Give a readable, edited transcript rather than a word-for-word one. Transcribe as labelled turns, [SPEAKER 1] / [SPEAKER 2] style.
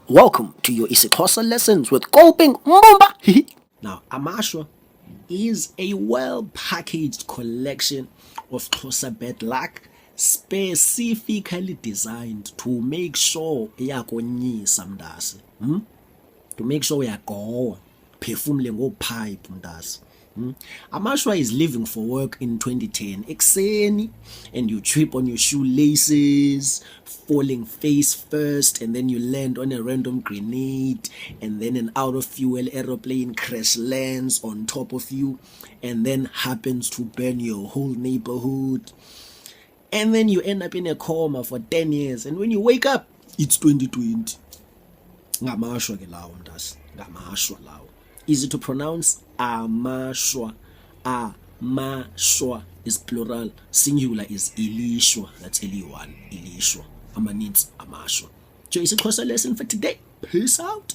[SPEAKER 1] Welcome to your IsiXhosa lessons with Kolping Mbumba.
[SPEAKER 2] Now, Amashwa is a well-packaged collection of Xhosa bad luck specifically designed to make sure iyakunyisa mntase. To make sure uyagowa, uphefumle gooPipe mntase. Amashwa is leaving for work in 2010 ekuseni, and you trip on your shoelaces, falling face first, and then you land on a random grenade, and then an out of fuel aeroplane crash lands on top of you and then happens to burn your whole neighborhood, and then you end up in a coma for 10 years, and when you wake up it's 2020. Ngamashwa ke lawo mntase, ngamashwa lawo. Easy to pronounce, Amashwa. Amashwa is plural, singular is ilishwa. That's L1, ilishwa. Amanins Amashwa. So IsiXhosa lesson for today. Peace out.